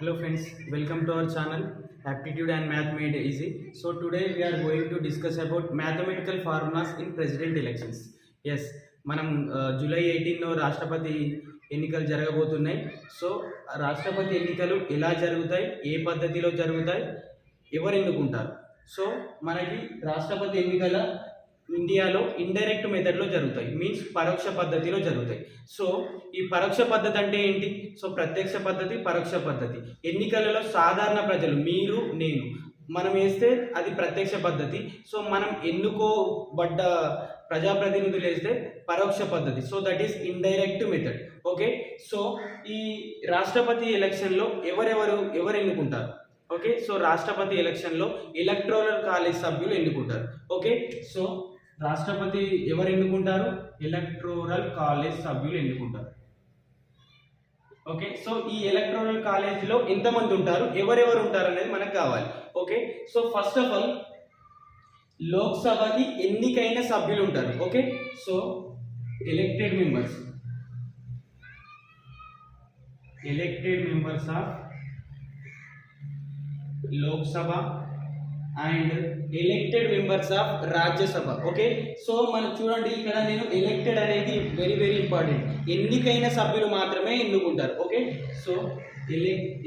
Hello friends, welcome to our channel Aptitude and Math Made Easy. So today we are going to discuss about mathematical formulas in president elections. Yes, మనం July 18 రాష్ట్రపతి ఎన్నికలు జరగబోతున్నాయి. So రాష్ట్రపతి ఎన్నికలు ఎలా జరుగుతాయి, ఏ పద్ధతిలో జరుగుతాయి, ఎవరు ఎన్నుకుంటారు. సో మనకి రాష్ట్రపతి ఎన్నికల ఇండియాలో ఇండైరెక్ట్ మెథడ్లో జరుగుతాయి, మీన్స్ పరోక్ష పద్ధతిలో జరుగుతాయి. సో ఈ పరోక్ష పద్ధతి అంటే ఏంటి? సో ప్రత్యక్ష పద్ధతి, పరోక్ష పద్ధతి. ఎన్నికలలో సాధారణ ప్రజలు, మీరు నేను, మనం వేస్తే అది ప్రత్యక్ష పద్ధతి. సో మనం ఎన్నుకోబడ్డ ప్రజాప్రతినిధులు వేస్తే పరోక్ష పద్ధతి. So that is indirect method. Okay, so ఈ రాష్ట్రపతి ఎలక్షన్లో ఎవరు ఎన్నుకుంటారు? ఓకే, సో రాష్ట్రపతి ఎలక్షన్లో ఎలక్టోరల్ కాలేజ్ సభ్యులు ఎన్నుకుంటారు. ఓకే, సో రాష్ట్రపతి ఎవరు ఎన్నుకుంటారు? ఎలక్టోరల్ కాలేజ్ సభ్యులు ఎన్నుకుంటారు. ఓకే, సో ఈ ఎలక్టోరల్ కాలేజ్లో ఎంతమంది ఉంటారు, ఎవరెవరు ఉంటారు అనేది మనకు కావాలి. Okay, so first of all లోక్సభకి ఎన్నికైన సభ్యులు ఉంటారు. Okay, so elected members of Lok Sabha and elected members of Rajya Sabha. Okay, so మనం చూడండి, ఇక్కడ నేను ఎలక్టెడ్ అనేది వెరీ వెరీ ఇంపార్టెంట్. ఎన్నికైన సభ్యులు మాత్రమే ఎన్నుకుంటారు. Okay, so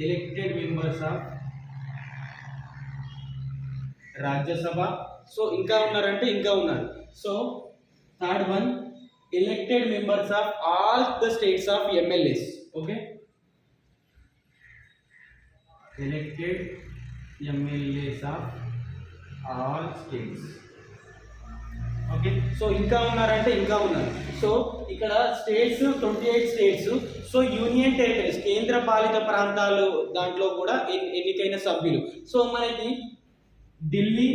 elected members of Rajya Sabha. So ఇంకా ఉన్నారంటే ఇంకా ఉన్నారు. So third one, elected members of all the states of MLAs. Okay, elected MLAs of all states. Okay, so ఇంకా ఉన్నారంటే ఇంకా ఉన్నారు. సో ఇక్కడ states 28 states. So union territories, కేంద్ర పాలిత ప్రాంతాలు, దాంట్లో కూడా ఎన్నికైన సభ్యులు. సో మనకి ఢిల్లీ,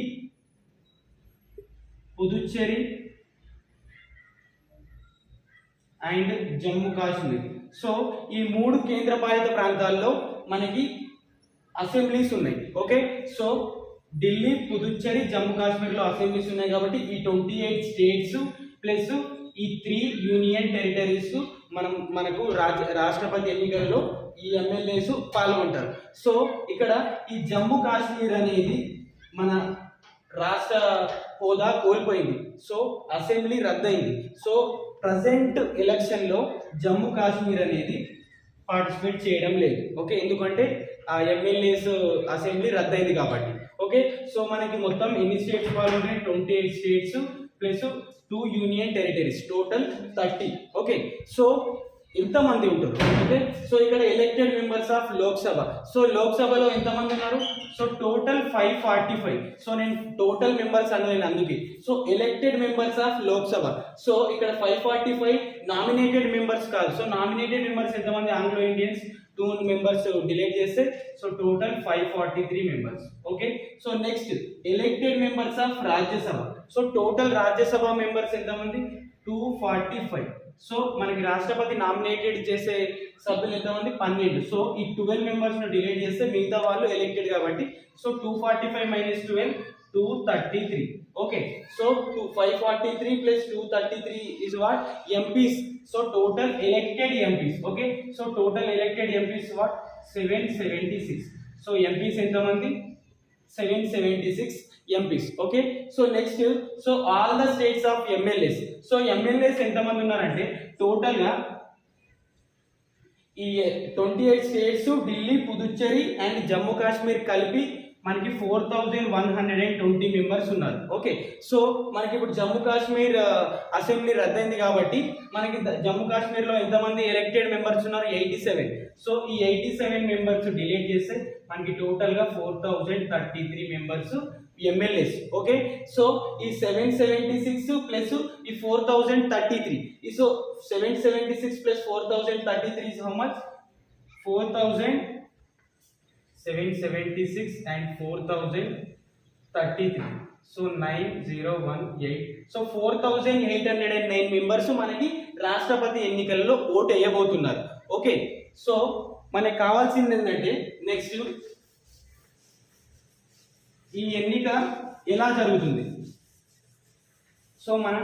పుదుచ్చేరి అండ్ జమ్మూ కాశ్మీర్. సో ఈ 3 కేంద్ర పాలిత ప్రాంతాల్లో మనకి అసెంబ్లీస్ ఉన్నాయి. ఓకే, సో ఢిల్లీ, పుదుచ్చేరి, జమ్మూ కాశ్మీర్లో అసెంబ్లీస్ ఉన్నాయి కాబట్టి ఈ 28 స్టేట్స్ ప్లస్ ఈ 3 యూనియన్ టెరిటరీస్ మనకు రాష్ట్రపతి ఎన్నికలలో ఈ ఎమ్మెల్యేస్ పాల్గొంటారు. సో ఇక్కడ ఈ జమ్మూ కాశ్మీర్ అనేది మన రాష్ట్ర హోదా కోల్పోయింది. సో అసెంబ్లీ రద్దయింది. సో ప్రజెంట్ ఎలక్షన్లో జమ్మూ కాశ్మీర్ అనేది పార్టిసిపేట్ చేయడం లేదు. ఓకే, ఎందుకంటే ఆ ఎమ్మెల్యేస్ అసెంబ్లీ రద్దయింది కాబట్టి. ఓకే, సో మనకి మొత్తం ఎన్ని స్టేట్స్ పాల్గొంటాయి? 28 states plus 2 union territories, total 30. Okay, so ఎంతమంది ఉంటారు? ఓకే, సో ఇక్కడ elected members of Lok Sabha. So లోక్సభలో ఎంతమంది ఉన్నారు? So total 545. సో నేను టోటల్ మెంబర్స్ అనలేను అందుకే. So elected members of Lok Sabha. So ఇక్కడ 545 నామినేటెడ్ మెంబర్స్ కాదు. సో నామినేటెడ్ మెంబర్స్ ఎంతమంది? ఆంగ్లో ఇండియన్స్ 2 మెంబర్స్ డిలీట్ చేస్తే so total 543 members. Okay, so next elected members of Rajya Sabha. So total Rajya Sabha members ఎంతమంది? 245. So మనకి రాష్ట్రపతి నామినేటెడ్ చేసే సభ్యులు ఎంతమంది? 12. సో ఈ 12 మెంబర్స్ ను డిలీట్ చేస్తే మిగతా వాళ్ళు ఎలక్టెడ్ కాబట్టి so 245 minus 12 233. Okay, so 543 plus 233 is what? MPs. So total elected MPs. Okay, so total elected MPs what? 776. So MPs ఎంతమంది? 776 MPs. Okay, so next, so all the states of MLAs. So MLAs ఎంతమంది ఉన్నారంటే total గా ఈ 28 states, Delhi, Puducherry and Jammu Kashmir కలిపి మనకి 4120 members ఉన్నారు. Okay, so మనకి ఇప్పుడు జమ్మూ కాశ్మీర్ అసెంబ్లీ రద్దయింది కాబట్టి మనకి జమ్మూ కాశ్మీర్లో ఎంతమంది ఎలక్టెడ్ మెంబర్స్ ఉన్నారు? 87. సో ఈ 87 మెంబర్స్ డిలీట్ చేస్తే మనకి టోటల్గా 4033 మెంబర్స్ ఎమ్మెల్యేస్. ఓకే, సో ఈ 776 ప్లస్ ఈ 4033. So 776 plus 4033 is how much? 776 and 4033. So 9018. So 4809 members మనకి రాష్ట్రపతి ఎన్నికల్లో ఓటు వేయబోతున్నారు. ఓకే, సో మనకు కావాల్సింది ఏంటంటే నెక్స్ట్ ఈ ఎన్నిక ఎలా జరుగుతుంది? సో మనం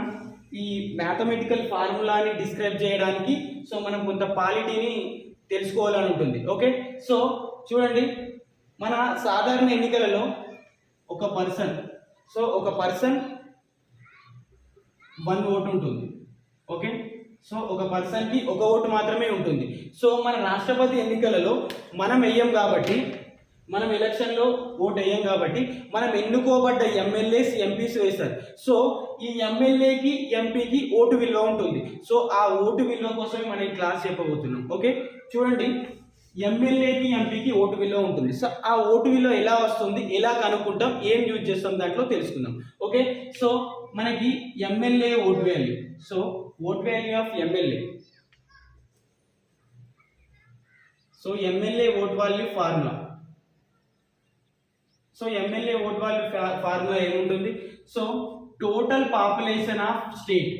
ఈ మ్యాథమెటికల్ ఫార్ములాని డిస్క్రైబ్ చేయడానికి సో మనం కొంత పాలిటీని తెలుసుకోవాలని ఉంటుంది. ఓకే, సో చూడండి, మన సాధారణ ఎన్నికలలో ఒక పర్సన్ 1 ఓటు ఉంటుంది. ఓకే, సో ఒక పర్సన్కి 1 ఓటు మాత్రమే ఉంటుంది. సో మన రాష్ట్రపతి ఎన్నికలలో మనం వెయ్యం కాబట్టి, మనం ఎలక్షన్లో ఓటు వేయం కాబట్టి మనం ఎన్నుకోబడ్డ ఎమ్మెల్యేస్ ఎంపీస్ వేస్తారు. సో ఈ ఎమ్మెల్యేకి ఎంపీకి ఓటు విలువ ఉంటుంది. సో ఆ ఓటు విలువ కోసమే మనం ఈ క్లాస్ చెప్పబోతున్నాం. ఓకే, చూడండి, ఎమ్మెల్యేకి ఎంపీకి ఓటు విలువ ఉంటుంది. సో ఆ ఓటు విలువ ఎలా వస్తుంది, ఎలా కనుక్కుంటాం, ఏం యూజ్ చేస్తాం దాంట్లో తెలుసుకుందాం. ఓకే, సో మనకి MLA vote value. So vote value of MLA. So MLA vote value formula. So MLA vote value formula ఏముంటుంది? So total population of state.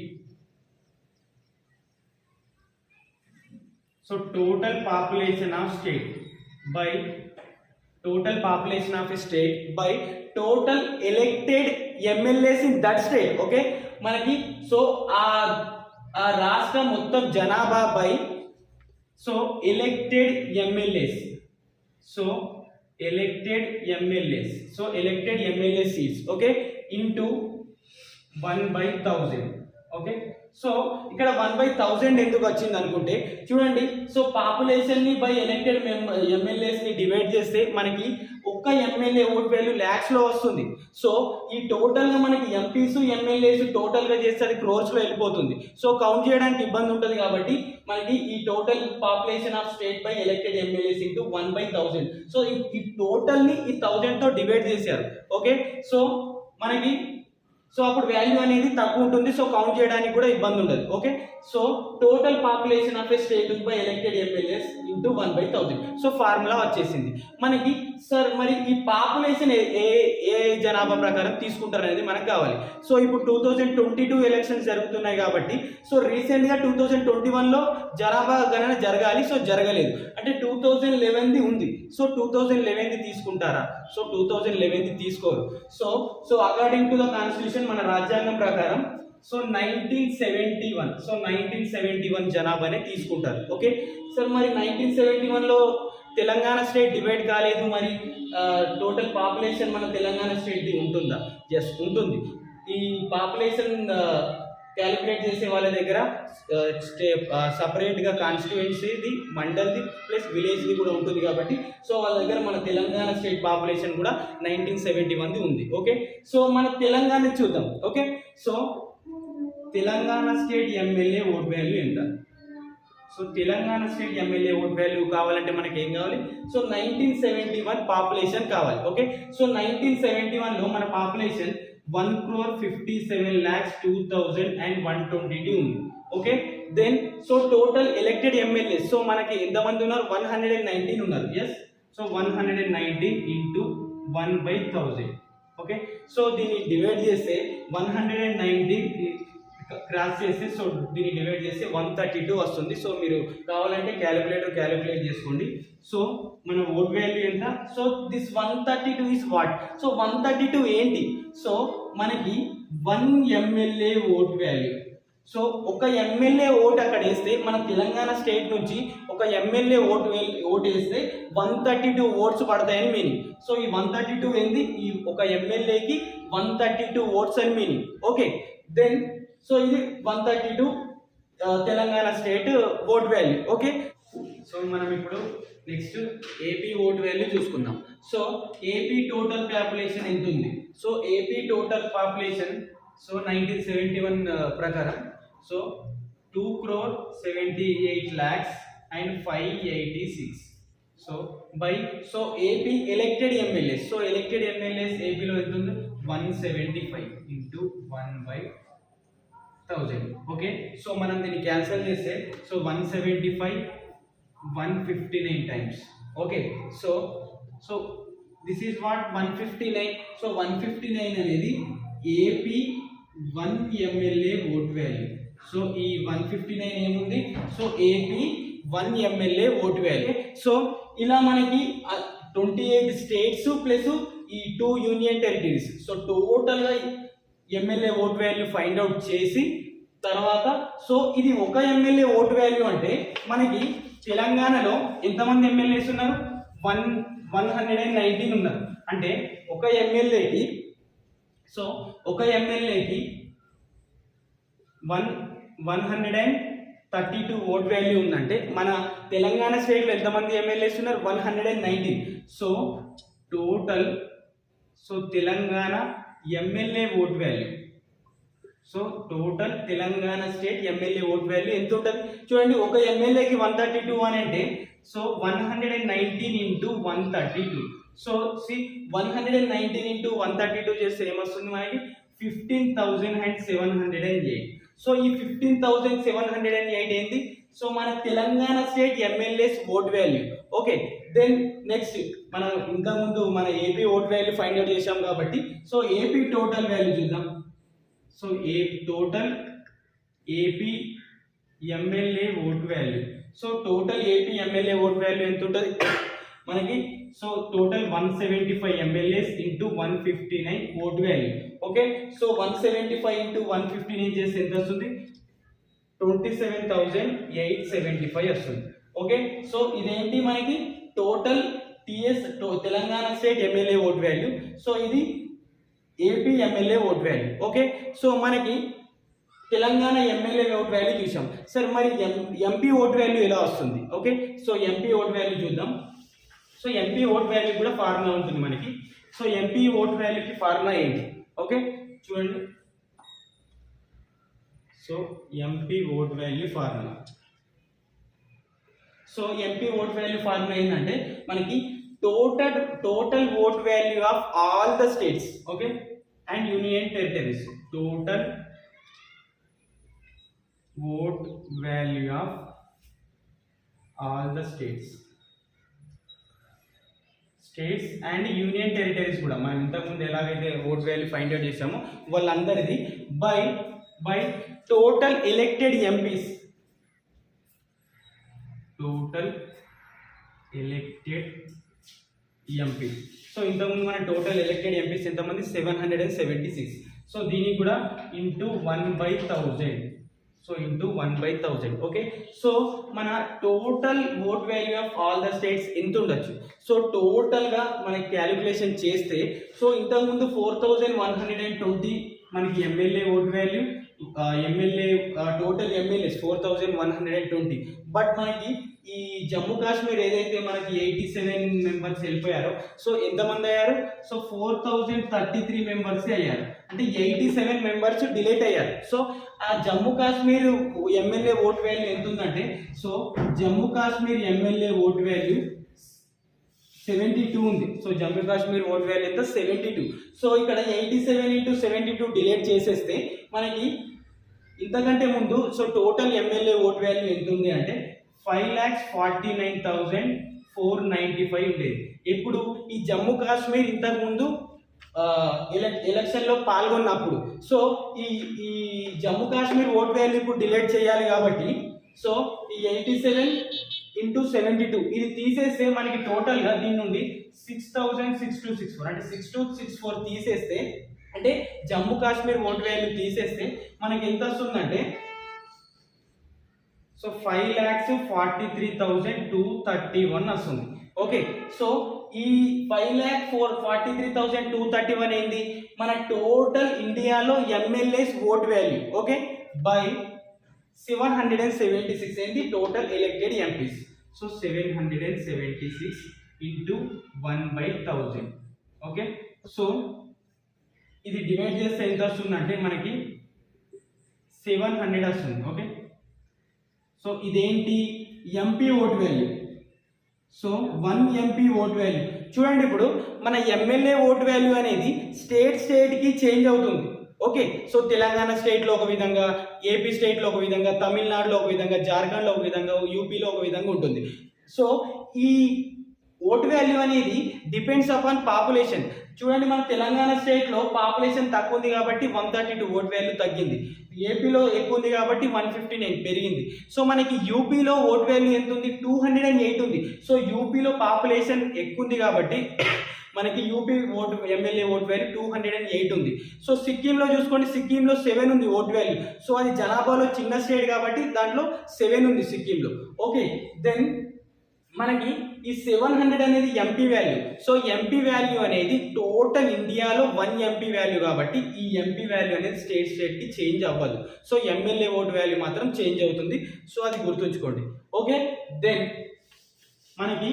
So total population of state by total population of a state by total elected MLAs in that state. Okay, మనకి so ఆ రాష్ట్ర మొత్తం జనాభా by so elected MLAs. So elected MLA seats. Okay, into 1/1000. Okay, so ఇక్కడ 1/1000 ఎందుకు వచ్చింది అనుకుంటే, చూడండి, సో పాపులేషన్ ని బై ఎలక్టెడ్ ఎమ్మెల్యేస్ ని డివైడ్ చేస్తే మనకి ఒక్క ఎమ్మెల్యే ఓట్ వాల్యూ లాక్స్ లో వస్తుంది. సో ఈ టోటల్ గా మనకి ఎంపీస్ ఎమ్మెల్యేస్ టోటల్ గా చేస్తే అది క్రోర్స్ లో వెళ్ళిపోతుంది. సో కౌంట్ చేయడానికి ఇబ్బంది ఉంటుంది కాబట్టి మనకి ఈ total population of state by elected MLAs into 1/1000. So ఈ టోటల్ ని ఈ 1000 తో డివైడ్ చేశారు. ఓకే, సో మనకి సో అప్పుడు వాల్యూ అనేది తక్కువ ఉంటుంది. సో కౌంట్ చేయడానికి కూడా ఇబ్బంది ఉండదు. Okay, so total population of A state by elected MLAs into 1/1000. So formula వచ్చేసింది మనకి. సార్ మరి ఈ పాపులేషన్ ఏ జనాభా ప్రకారం తీసుకుంటారు అనేది మనకు కావాలి. సో ఇప్పుడు 2022 ఎలక్షన్స్ జరుగుతున్నాయి కాబట్టి, సో రీసెంట్గా 2021లో జనాభా గణన జరగాలి. సో జరగలేదు అంటే 2011ది ఉంది. సో 2011ది తీసుకుంటారా? సో 2011ది తీసుకోరు. So according to the constitution, మన రాజ్యాంగం ప్రకారం సో 1971 జనాభానే తీసుకుంటారు. ఓకే, సార్ మరి 1971లో తెలంగాణ స్టేట్ డివైడ్ కాలేదు, మరి టోటల్ పాపులేషన్ మన తెలంగాణ స్టేట్ది ఉంటుందా? ఎస్ ఉంటుంది. ఈ పాపులేషన్ క్యాలిక్యులేట్ చేసే వాళ్ళ దగ్గర సపరేట్గా కాన్స్టిట్యుయెన్సీది, మండల్ది ప్లస్ విలేజ్ది కూడా ఉంటుంది కాబట్టి సో వాళ్ళ దగ్గర మన తెలంగాణ స్టేట్ పాపులేషన్ కూడా 1971ది ఉంది. ఓకే, సో మన తెలంగాణ చూద్దాం. Okay, so Telangana state MLA vote value ఎంత? So Telangana state MLA vote value కావాలంటే మనకి ఏం కావాలి? సో 1971 పాపులేషన్ కావాలి. ఓకే, సో 1971లో మన పాపులేషన్ 1,57,02,122 ఉంది. Okay, then so total elected MLAs so మనకి ఎంతమంది ఉన్నారు? 119 ఉన్నారు. Yes, so 119 into 1/1000. Okay, so దీన్ని డివైడ్ చేస్తే 119 క్రాస్ చేసి సో దీన్ని డివైడ్ చేస్తే 132 వస్తుంది. సో మీరు కావాలంటే క్యాలిక్యులేట్ చేసుకోండి. సో మన ఓట్ వాల్యూ ఎంత? So this 132 is what? So 132 ఏంటి? సో మనకి 1 ఎమ్మెల్యే ఓట్ వాల్యూ. సో ఒక ఎమ్మెల్యే ఓట్ అక్కడ వేస్తే మన తెలంగాణ స్టేట్ నుంచి ఒక ఎమ్మెల్యే ఓట్ వేస్తే 132 ఓట్స్ పడతాయని మీనింగ్. సో ఈ 132 ఏంది? ఈ ఒక ఎమ్మెల్యేకి 132 ఓట్స్ అని మీనింగ్. ఓకే, దెన్ సో ఇది 132 Telangana state vote value. Okay, so మనం ఇప్పుడు నెక్స్ట్ ఏపీ ఓట్ వాల్యూ చూసుకుందాం. సో ఏపీ టోటల్ పాపులేషన్ ఎంత ఉంది? So AP total population so 1971 ప్రకారం so 2,78,05,86. So by so AP elected MLAs. So elected MLAs ఏపీలో ఎంత ఉంది? 175 ఇంటూ 1/1000. ఓకే, సో మనం దీన్ని క్యాన్సిల్ చేస్తే so 175 159 times. Okay, so this is what 159. So 159 అనేది AP 1 MLA vote value. So ఈ 159 ఏముంది? So AP 1 MLA vote value. So ఇలా మనకి 28 స్టేట్స్ ప్లస్ ఈ 2 యూనియన్ టెరిటరీస్. సో టోటల్గా MLA vote value find out చేసి తర్వాత సో ఇది ఒక ఎమ్మెల్యే ఓట్ వాల్యూ అంటే మనకి తెలంగాణలో ఎంతమంది ఎమ్మెల్యేస్ ఉన్నారు? 119 ఉన్నారు. అంటే ఒక ఎమ్మెల్యేకి 132 ఓట్ వాల్యూ ఉందంటే మన తెలంగాణ స్టేట్లో ఎంతమంది ఎమ్మెల్యేస్ ఉన్నారు? 119. So total Telangana MLA vote value, total Telangana state MLA vote value ఎంత ఉంటుంది చూడండి. ఒక ఎమ్మెల్యేకి 132 అని అంటే 119 ఇంటూ 132. 119 ఇంటూ 132 చేస్తే ఏమొస్తుంది మనకి? 15,708. ఈ 15,708 ఏంటి? మన Telangana state MLAs vote value. Okay, then next మనం ఇంతకుముందు మన AP vote value find out చేసాం కాబట్టి ఏపీ టోటల్ వాల్యూ చూద్దాం. AP MLA vote value. Total AP MLA vote value ఎంత ఉంటుంది మనకి? Total 175 MLAs into 159 vote value. Okay, 175 into 159 చేస్తే ఎంత వస్తుంది? 27,875 వస్తుంది. ఓకే, ఇదేంటి మనకి? Total Telangana state MLA vote value. ఇది AP MLA vote value. Okay, మనకి తెలంగాణ ఎమ్మెల్యే ఓట్ వాల్యూ చూసాం. సరే, మరి ఎంపీ ఓట్ వాల్యూ ఎలా వస్తుంది? ఓకే, ఎంపీ ఓట్ వాల్యూ చూద్దాం. ఎంపీ ఓట్ వాల్యూ కూడా ఫార్ములా ఉంటుంది మనకి. ఎంపీ ఓట్ వాల్యూకి ఫార్ములా ఏంటి? ఓకే, చూడండి. MP vote value formula. MP vote value formula ఏంటంటే మనకి total vote value of all the states, okay, and union territories. Total vote value of all the states and union territories కూడా మనం ఇంతకుముందు ఎలాగైతే vote value find out చేసామో వాళ్ళందరిది by total elected MPs. Total elected MPs. ఇంతకుముందు మన total elected MPs ఎంతమంది? 776. దీనికి కూడా ఇంటూ 1/1000. ఇంటూ 1/1000. ఓకే, మన total vote value of all the states ఎంత ఉండొచ్చు? టోటల్గా మనకి క్యాలిక్యులేషన్ చేస్తే ఇంతకుముందు 4,120 మనకి MLA vote value, total MLAs 4,120. But మనకి ఈ జమ్మూ కాశ్మీర్ ఏదైతే మనకి 87 మెంబర్స్ వెళ్ళిపోయారో ఎంతమంది అయ్యారు? 4,033 మెంబర్స్ అయ్యారు. అంటే 87 మెంబర్స్ డిలీట్ అయ్యారు. ఆ Jammu Kashmir MLA vote value ఎంత ఉందంటే Jammu Kashmir MLA vote value 72 ఉంది. జమ్మూ కాశ్మీర్ ఓట్ వాల్యూ ఎంత? 72. ఇక్కడ 87 ఇంటూ 72 డిలీట్ చేసేస్తే మనకి ఇంతకంటే ముందు టోటల్ ఎమ్మెల్యే ఓట్ వాల్యూ ఎంత ఉంది అంటే 5,49,495 ఉండేది. ఇప్పుడు ఈ జమ్మూ కాశ్మీర్ ఇంతకు ముందు ఎలక్షన్లో పాల్గొన్నప్పుడు ఈ జమ్మూ కాశ్మీర్ ఓట్ వాల్యూ ఇప్పుడు డిలీట్ చేయాలి కాబట్టి ఈ 87 ఇంటూ 72 ఇది తీసేస్తే మనకి టోటల్గా దీని నుండి 6,6264 అంటే 6264 తీసేస్తే అంటే జమ్మూ కాశ్మీర్ ఓట్ వాల్యూ తీసేస్తే మనకి ఎంత వస్తుందంటే 5,43,231 వస్తుంది. ఓకే, ఈ 5,43,231 ఏంది? మన టోటల్ ఇండియాలో MLAs vote value. Okay, by 776 ఏంటి? Total elected MPs. 776 into 1/1000. Okay, ఇది డివైడ్ చేస్తే ఎంత వస్తుంది అంటే మనకి 700 వస్తుంది. ఓకే, ఇదేంటి? MP vote value. 1 MP vote value. చూడండి, ఇప్పుడు మన ఎమ్మెల్యే ఓట్ వాల్యూ అనేది స్టేట్కి చేంజ్ అవుతుంది. ఓకే, తెలంగాణ స్టేట్లో ఒక విధంగా, ఏపీ స్టేట్లో ఒక విధంగా, తమిళనాడులో ఒక విధంగా, జార్ఖండ్లో ఒక విధంగా, యూపీలో ఒక విధంగా ఉంటుంది. ఈ ఓట్ వాల్యూ అనేది డిపెండ్స్ అపాన్ పాపులేషన్. చూడండి, మన తెలంగాణ స్టేట్లో పాపులేషన్ తక్కువ ఉంది కాబట్టి 132 ఓట్ వాల్యూ తగ్గింది. ఏపీలో ఎక్కువ ఉంది కాబట్టి 159 పెరిగింది. మనకి యూపీలో ఓట్ వాల్యూ ఎంత ఉంది? 208 ఉంది. యూపీలో పాపులేషన్ ఎక్కువ ఉంది కాబట్టి మనకి యూపీ ఎమ్మెల్యే ఓట్ వాల్యూ 208 ఉంది. సిక్కింలో చూసుకోండి, సిక్కింలో 7 ఉంది ఓట్ వాల్యూ. అది జనాభాలో చిన్న స్టేట్ కాబట్టి దాంట్లో 7 ఉంది సిక్కింలో. ఓకే, దెన్ మనకి ఈ 700 అనేది MP value. So MP value అనేది టోటల్ ఇండియాలో 1 ఎంపీ వాల్యూ కాబట్టి ఈ ఎంపీ వాల్యూ అనేది స్టేట్కి చేంజ్ అవ్వదు. సో ఎమ్మెల్యే ఓటు వాల్యూ మాత్రం చేంజ్ అవుతుంది. సో అది గుర్తుంచుకోండి. ఓకే, దెన్ మనకి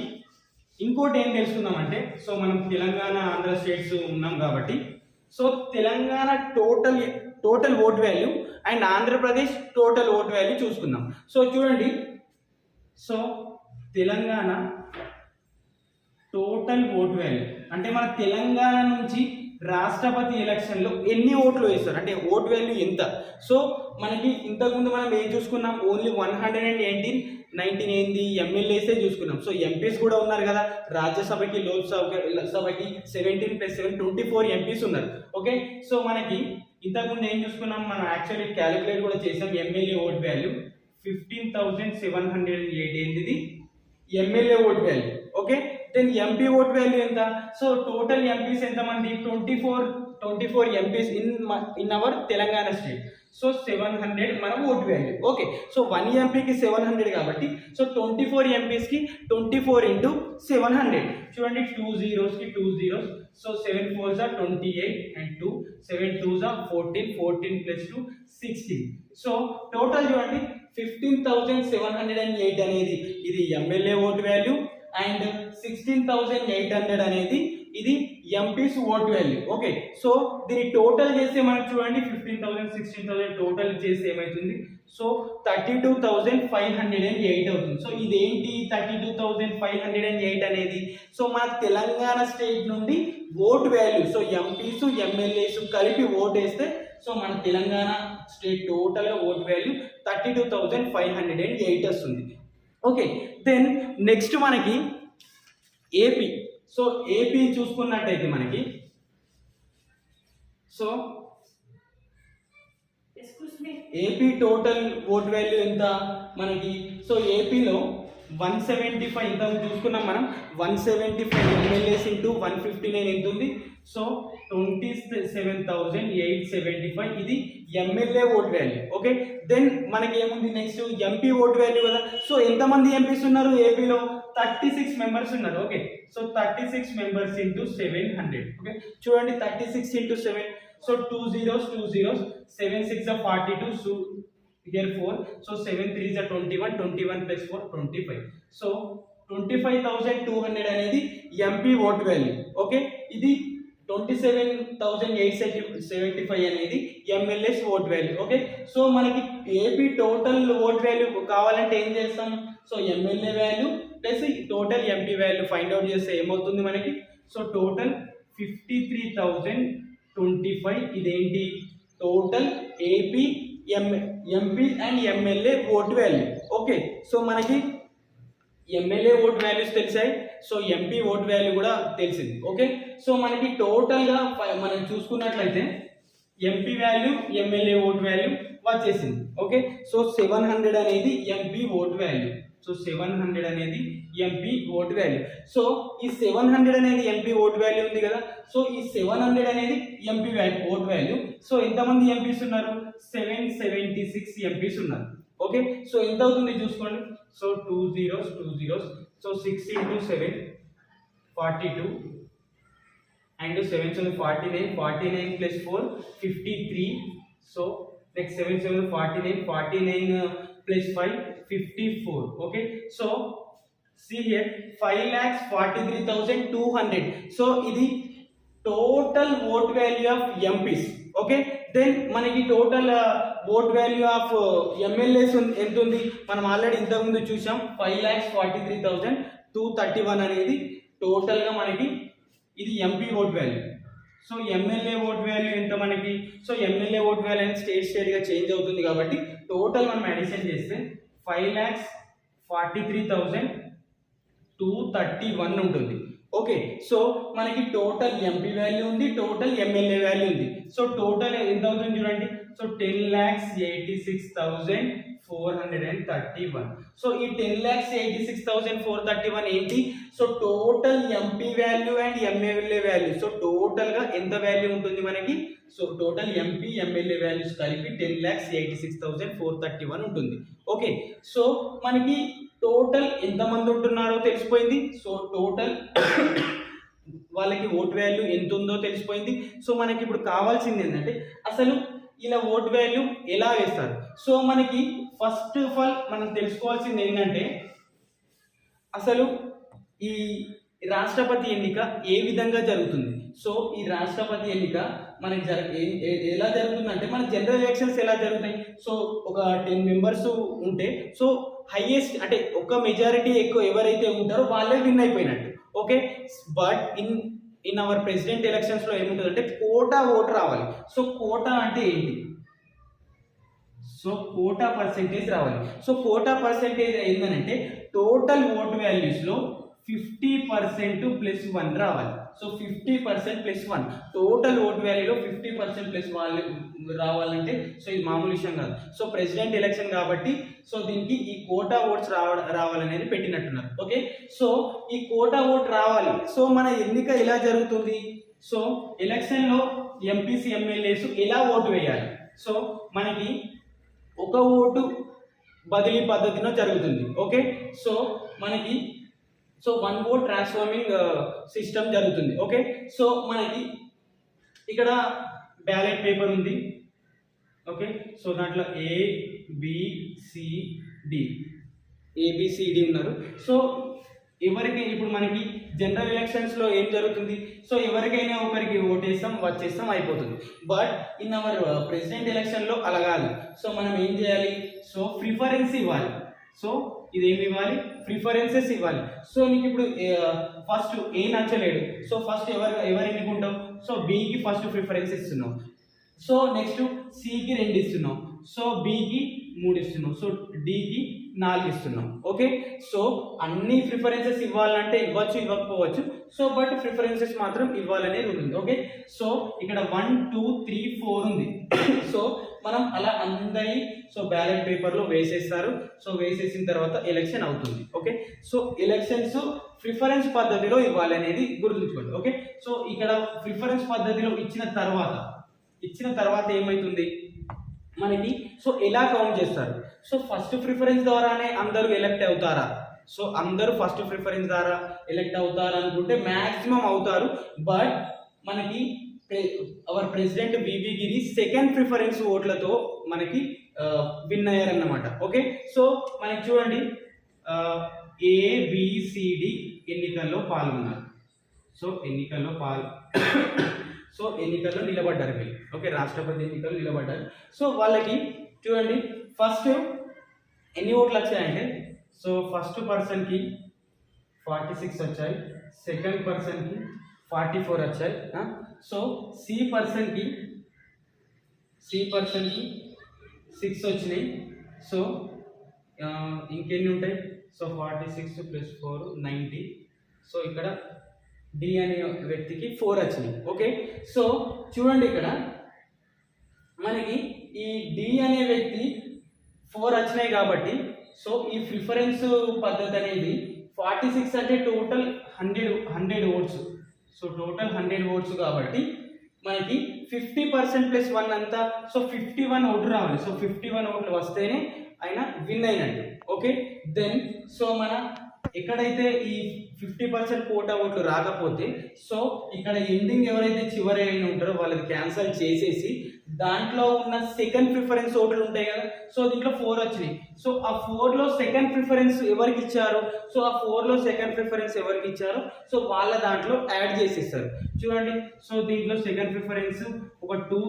ఇంకోటి ఏం తెలుసుకుందామంటే, సో మనం తెలంగాణ ఆంధ్ర స్టేట్స్ ఉన్నాం కాబట్టి, so Telangana total vote value and Andhra Pradesh total vote value చూసుకుందాం. సో చూడండి, so Telangana total vote value అంటే మన తెలంగాణ నుంచి రాష్ట్రపతి ఎలక్షన్లో ఎన్ని ఓట్లు వేస్తారు అంటే ఓట్ వాల్యూ ఎంత. సో మనకి ఇంతకుముందు మనం ఏం చూసుకున్నాం, ఓన్లీ 119 ఏంది ఎమ్మెల్యేసే చూసుకున్నాం. సో ఎంపీస్ కూడా ఉన్నారు కదా, రాజ్యసభకి లోక్సభకి 17+7 24 ఎంపీస్ ఉన్నారు. ఓకే, సో మనకి ఇంతకుముందు ఏం చూసుకున్నాం, మనం యాక్చువల్లీ క్యాలిక్యులేట్ కూడా చేసాం. ఎమ్మెల్యే ఓట్ వాల్యూ 15,708 ఏంటిది MLA vote value. Okay, then MP vote value ఎంత. సో టోటల్ ఎంపీస్ ఎంతమంది, 24 MPs in our Telangana state. So 700 మన ఓట్ వాల్యూ. ఓకే, సో 1 ఎంపీకి 700 కాబట్టి సో 24 ఎంపీస్కి 24 × 700. చూడండి, 2 zeros కి 2 zeros. So 7 4s are 28 and 2 7 2s are 14 14 + 2 16. So total చూడండి 15,708 అనేది ఇది ఎమ్మెల్యే ఓట్ వాల్యూ అండ్ 16,800 అనేది ఇది MPs vote value. Okay, so దీని టోటల్ చేస్తే మనకు చూడండి 15,000 16,000 టోటల్ చేస్తే ఏమవుతుంది, సో 32,508 అవుతుంది. సో ఇదేంటి 32,508 అనేది, సో మన తెలంగాణ స్టేట్ నుండి vote value, so MPs MLAs కలిపి ఓట్ వేస్తే సో మన Telangana state total vote value 32,508 వస్తుంది. ఓకే, దెన్ నెక్స్ట్ మనకి ఏపీ. సో ఏపీ చూసుకున్నట్టయితే మనకి so AP total vote value ఎంత మనకి. సో ఏపీలో 175 ఇంత చూసుకున్నాం మనం, 175 ఎమ్మెల్యేస్ × 159 ఎంత ఉంది. సో 27,875 ఇది MLA vote value. Okay, then మనకి ఏముంది నెక్స్ట్ ఎంపీ ఓట్ వాల్యూ కదా. సో ఎంతమంది ఎంపీస్ ఉన్నారు ఏపీలో, 36 మెంబర్స్ ఉన్నారు. Okay, so 36 members × 700. ఓకే, చూడండి 36 × 7. So 2 zeros 2 zeros 7 6 are 42. So here 4. So 7 3s are 21 21 + 4 25. So 25,200 అనేది ఎంపీ ఓట్ వాల్యూ. ఓకే, ఇది 27,875 అనేది MLAs vote value. Okay, so మనకి ఏపీ టోటల్ ఓట్ వాల్యూ కావాలంటే ఏం చేస్తాం, so MLA value plus total MP value find out చేస్తే ఏమవుతుంది మనకి. సో టోటల్ 53,025 ఇదేంటి total AP MP and MLA vote value. Okay, so మనకి ఎమ్మెల్యే ఓట్ వాల్యూస్ తెలిసాయి, సో ఎంపీ ఓట్ వాల్యూ కూడా తెలిసింది. ఓకే, సో మనకి టోటల్గా మనం చూసుకున్నట్లయితే MP value MLA vote value వచ్చేసింది. ఓకే, సో 700 అనేది ఎంపీ ఓట్ వాల్యూ. సో 700 అనేది ఎంపీ ఓట్ వాల్యూ. సో ఈ 700 అనేది ఎంపీ ఓట్ వాల్యూ ఉంది కదా. సో ఈ 700 అనేది ఎంపీ ఓట్ వాల్యూ. సో ఎంతమంది ఎంపీస్ ఉన్నారు, 776 ఎంపీస్ ఉన్నారు. ఓకే, సో ఎంత అవుతుంది చూసుకోండి. So 2 zeros 2 zeros. So 6 × 7 42 and 7 7 49 49 + 4 53. So next 7 7 49 49 + 5 54. Okay, so see here 5,43,200. so ఇది total vote value of MPs. Okay, then మనకి total vote value of MLAs ఎంత ఉంది, మనం ఆల్రెడీ ఇంతకుముందు చూసాం 5,43,231 అనేది టోటల్గా మనకి ఇది MP vote value. So MLA vote value ఎంత మనకి, సో ఎమ్మెల్యే ఓట్ వాల్యూ అనేది స్టేట్గా చేంజ్ అవుతుంది కాబట్టి టోటల్ మనం అడిషన్ చేస్తే 5,43,231 ఉంటుంది. ఓకే, సో మనకి టోటల్ ఎంపీ వాల్యూ ఉంది, టోటల్ ఎమ్మెల్యే వాల్యూ ఉంది. సో టోటల్ ఎంత అవుతుంది చూడండి. సో 10,86,431. సో ఈ 10,86,431 ఏంటి, so total MP value and MLA value. So total గా ఎంత వాల్యూ ఉంటుంది మనకి, so total MP MLA values కలిపి 10,86,431 ఉంటుంది. ఓకే, సో మనకి టోటల్ ఎంతమంది ఉంటున్నారో తెలిసిపోయింది. సో టోటల్ వాళ్ళకి ఓట్ వాల్యూ ఎంత ఉందో తెలిసిపోయింది. సో మనకి ఇప్పుడు కావాల్సింది ఏంటంటే అసలు ఇలా ఓట్ వాల్యూ ఎలా వేస్తారు. సో మనకి ఫస్ట్ ఆఫ్ ఆల్ మనం తెలుసుకోవాల్సింది ఏంటంటే అసలు ఈ రాష్ట్రపతి ఎన్నిక ఏ విధంగా జరుగుతుంది. సో ఈ రాష్ట్రపతి ఎన్నిక మనకి ఎలా జరుగుతుందంటే మన జనరల్ ఎలక్షన్స్ ఎలా జరుగుతాయి. సో ఒక 10 మెంబర్స్ ఉంటే సో హైయెస్ట్ అంటే ఒక మెజారిటీ ఎక్కువ ఎవరైతే ఉంటారో వాళ్ళే విన్ అయిపోయినట్టు. Okay, but in our president elections లో ఏముంటుందంటే కోటా ఓటు రావాలి. సో కోటా అంటే ఏంటి, సో కోటా పర్సెంటేజ్ రావాలి. సో కోటా పర్సెంటేజ్ ఏంటంటే టోటల్ ఓట్ వాల్యూస్ లో 50% ప్లస్ 1 రావాలి. సో 50% ప్లస్ 1 టోటల్ ఓట్ వాల్యూలో 50% ప్లస్ వాళ్ళు రావాలంటే సో ఇది మామూలు విషయం కాదు. సో ప్రెసిడెంట్ ఎలక్షన్ కాబట్టి సో దీనికి ఈ కోటా ఓట్స్ రావాలనేది పెట్టినట్టున్నారు. ఓకే, సో ఈ కోటా ఓట్ రావాలి. సో మన ఎన్నిక ఎలా జరుగుతుంది. సో ఎలక్షన్ లో ఎంపీసీ ఎమ్మెల్యేస్ ఎలా ఓటు వేయాలి. సో మనకి ఒక ఓటు బదిలీ పద్ధతిలో జరుగుతుంది. ఓకే, సో మనకి సో 1 ఓట్ ట్రాన్స్ఫార్మింగ్ సిస్టమ్ జరుగుతుంది. ఓకే, సో మనకి ఇక్కడ బ్యాలెట్ పేపర్ ఉంది. ఓకే, సో దాంట్లో ఏబిసిడి ఉన్నారు. సో ఎవరికి ఇప్పుడు మనకి జనరల్ ఎలక్షన్స్ లో ఏం జరుగుతుంది. సో ఎవరికైనా ఒకరికి ఓటేస్తాం వచ్చేస్తాం అయిపోతుంది. But in our president election లో అలా కాదు. సో మనం ఏం చేయాలి, సో ప్రిఫరెన్స్ ఇవ్వాలి. సో ఇదేమి ఇవ్వాలి, ప్రిఫరెన్సెస్ ఇవ్వాలి. సో నీకు ఇప్పుడు ఫస్ట్ ఏ నచ్చలేడు. సో ఫస్ట్ ఎవరు ఎన్నుకుంటావు. సో బికి ఫస్ట్ ప్రిఫరెన్స్ ఇస్తున్నావు. సో నెక్స్ట్ సికి 2 ఇస్తున్నావు. సో బికి 3 ఇస్తున్నావు. సో డికి 4 ఇస్తున్నాం. ఓకే, సో అన్ని ప్రిఫరెన్సెస్ ఇవ్వాలంటే ఇవ్వచ్చు ఇవ్వకపోవచ్చు. సో బట్ ప్రిఫరెన్సెస్ మాత్రం ఇవ్వాలనేది ఉంటుంది. ఓకే, సో ఇక్కడ 1 2 3 4 ఉంది. సో మనం అలా అందరి సో బ్యాలెట్ పేపర్లో వేసేస్తారు. సో వేసేసిన తర్వాత ఎలక్షన్ అవుతుంది. ఓకే, సో ఎలక్షన్స్ ప్రిఫరెన్స్ పద్ధతిలో ఇవ్వాలనేది గుర్తుంచుకోండి. ఓకే, సో ఇక్కడ ప్రిఫరెన్స్ పద్ధతిలో ఇచ్చిన తర్వాత ఏమవుతుంది మనకి, సో ఎలా కౌంట్ చేస్తారు. సో ఫస్ట్ ప్రిఫరెన్స్ ద్వారానే అందరూ ఎలక్ట్ అవుతారా. సో అందరూ ఫస్ట్ ప్రిఫరెన్స్ ద్వారా ఎలక్ట్ అవుతారు అనుకుంటే మ్యాక్సిమం అవుతారు. బట్ మనకి our president V V Giri second preference ఓట్లతో మనకి విన్ అయ్యారన్నమాట. ఓకే, సో మనకి చూడండి ఏబిసిడి ఎన్నికల్లో పాల్గొన్నారు. సో ఎన్నికల్లో నిలబడ్డారు వీళ్ళు. ఓకే, రాష్ట్రపతి ఎన్నికల్లో నిలబడ్డారు. సో వాళ్ళకి చూడండి ఫస్ట్ ఎన్ని ఓట్లు వచ్చాయంటే, సో ఫస్ట్ పర్సన్కి 46 వచ్చాయి, సెకండ్ పర్సన్కి 44 వచ్చాయి. సో సి పర్సన్కి 6 వచ్చినాయి. సో ఇంకెన్ని ఉంటాయి, సో 46 ప్లస్ 4 90. సో ఇక్కడ డి అనే వ్యక్తికి 4 వచ్చినాయి. ఓకే, సో చూడండి ఇక్కడ మనకి ఈ డి అనే వ్యక్తి 4 వచ్చినాయి కాబట్టి సో ఈ ప్రిఫరెన్స్ పద్ధతి అనేది 46 అంటే total 100 votes. So total 100 votes కాబట్టి మనకి 50% ప్లస్ 1 అంతా సో 51 ఓట్లు రావాలి. సో 51 ఓట్లు వస్తేనే ఆయన విన్ అయినట్టు. ఓకే, దెన్ సో మన ఎక్కడైతే ఈ 50% కోటా ఓట్లు రాకపోతే సో ఇక్కడ ఎండింగ్ ఎవరైతే చివరి అయిన ఉంటారో వాళ్ళది క్యాన్సల్ చేసేసి దాంట్లో ఉన్న సెకండ్ ప్రిఫరెన్స్ ఓట్లు ఉంటాయి కదా. సో దీంట్లో 4 వచ్చినాయి. సో ఆ 4లో సెకండ్ ప్రిఫరెన్స్ ఎవరికి ఇచ్చారు, సో ఆ 4లో సెకండ్ ప్రిఫరెన్స్ ఎవరికి ఇచ్చారో సో వాళ్ళ దాంట్లో యాడ్ చేసేస్తారు. చూడండి, సో దీంట్లో సెకండ్ ప్రిఫరెన్స్ ఒక 2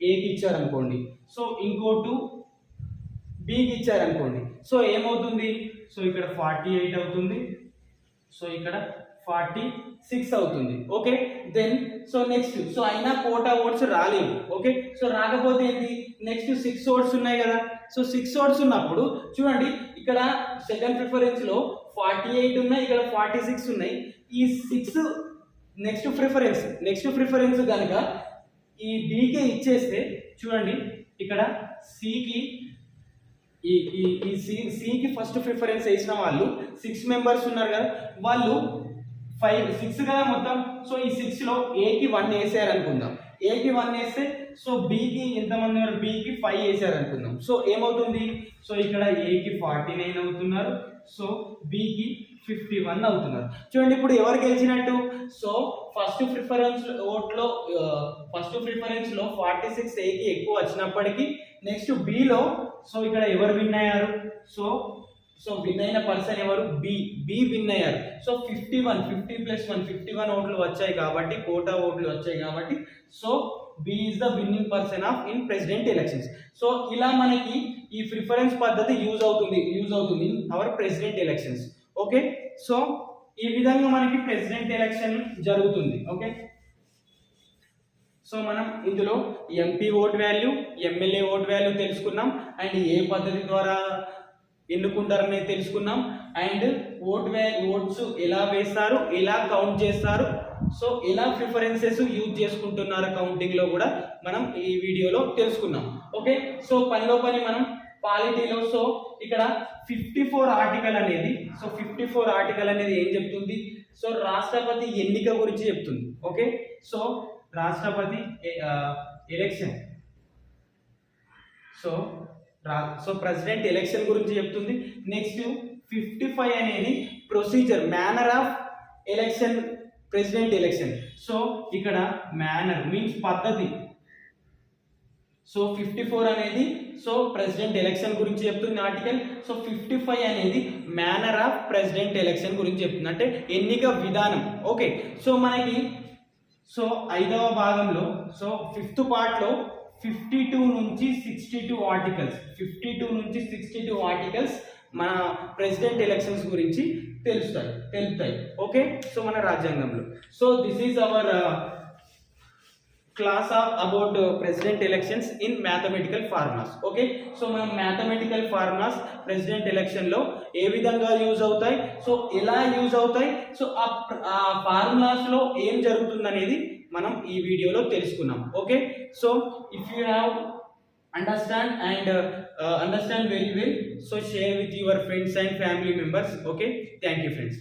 ఏకి ఇచ్చారనుకోండి, సో ఇంకో 2 బికి ఇచ్చారనుకోండి. సో ఏమవుతుంది, సో ఇక్కడ 48 అవుతుంది, సో ఇక్కడ 46 అవుతుంది. Okay, then so next so అయినా కోటా ఓట్స్ రాలేవు. ఓకే, సో రాకపోతే ఏంటి, నెక్స్ట్ 6 ఓట్స్ ఉన్నాయి కదా. సో 6 ఓట్స్ ఉన్నప్పుడు చూడండి ఇక్కడ సెకండ్ ప్రిఫరెన్స్ లో 48 ఉన్నాయి, ఇక్కడ 46 ఉన్నాయి. ఈ 6 నెక్స్ట్ ప్రిఫరెన్స్ కనుక ఈ బికే ఇచ్చేస్తే చూడండి ఇక్కడ సికి సికి ఫస్ట్ ప్రిఫరెన్స్ వేసిన వాళ్ళు 6 మెంబర్స్ ఉన్నారు కదా, వాళ్ళు 6 కదా మొత్తం. సో ఈ 6లో ఏకి 1 వేసారు అనుకుందాం. ఏకి 1 వేస్తే సో బికి ఎంతమంది ఉన్నారు, బికి 5 వేసారు అనుకుందాం. సో ఏమవుతుంది, సో ఇక్కడ ఏకి 49 అవుతున్నారు, సో బికి 51 అవుతున్నారు. చూడండి ఇప్పుడు ఎవరు గెలిచినట్టు. సో ఫస్ట్ ప్రిఫరెన్స్ ఓట్లో ఫస్ట్ ప్రిఫరెన్స్ లో 46 ఏకి ఎక్కువ వచ్చినప్పటికీ నెక్స్ట్ బిలో సో ఇక్కడ ఎవరు విన్ అయ్యారు. సో విన్ అయిన పర్సన్ ఎవరు, బి విన్ అయ్యారు. సో 50 ప్లస్ 1 51 ఓట్లు వచ్చాయి కాబట్టి, కోటా ఓట్లు వచ్చాయి కాబట్టి so B is the winning person of in president elections. So ఇలా మనకి ఈ ప్రిఫరెన్స్ పద్ధతి యూజ్ అవుతుంది in our president elections. Okay, so ఈ విధంగా మనకి ప్రెసిడెంట్ ఎలక్షన్ జరుగుతుంది. ఓకే, సో మనం ఇందులో MP vote value, MLA vote value తెలుసుకున్నాం, అండ్ ఏ పద్ధతి ద్వారా ఎన్నుకుంటారని తెలుసుకున్నాం, అండ్ ఓట్స్ ఎలా వేస్తారు, ఎలా కౌంట్ చేస్తారు, సో ఎలా ప్రిఫరెన్సెస్ యూజ్ చేసుకుంటున్నారు కౌంటింగ్ లో కూడా మనం ఈ వీడియోలో తెలుసుకున్నాం. ఓకే, సో పనిలో పని మనం పాలిటీలో సో ఇక్కడ 54 ఆర్టికల్ అనేది ఏం చెప్తుంది. సో రాష్ట్రపతి ఎన్నిక గురించి చెప్తుంది. ఓకే, సో రాష్ట్రపతి ఎలక్షన్ సో ప్రెసిడెంట్ ఎలక్షన్ గురించి చెప్తుంది. నెక్స్ట్ 55 అనేది procedure, manner of election, president election. So ఇక్కడ మేనర్ మీన్స్ పద్ధతి. సో 54 అనేది సో ప్రెసిడెంట్ ఎలక్షన్ గురించి చెప్తుంది ఆర్టికల్. సో 55 అనేది మేనర్ ఆఫ్ ప్రెసిడెంట్ ఎలక్షన్ గురించి చెప్తుంది, అంటే ఎన్నిక విధానం. ఓకే, సో మనకి సో 5వ భాగంలో సో 5th పార్ట్లో 52 నుంచి 62 ఆర్టికల్స్ మన ప్రెసిడెంట్ ఎలక్షన్స్ గురించి తెలుపుతాయి. ఓకే, సో మన రాజ్యాంగంలో. So this is our class about president elections in mathematical formulas. Okay, so మనం మ్యాథమెటికల్ ఫార్ములాస్ ప్రెసిడెంట్ ఎలక్షన్ లో ఏ విధంగా యూజ్ అవుతాయి, సో ఎలా యూజ్ అవుతాయి, సో ఆ ఫార్ములాస్ లో ఏం జరుగుతుంది అనేది మనం ఈ వీడియోలో తెలుసుకున్నాం. Okay, so if you have understand very well, so share with your friends and family members. Okay, thank you friends.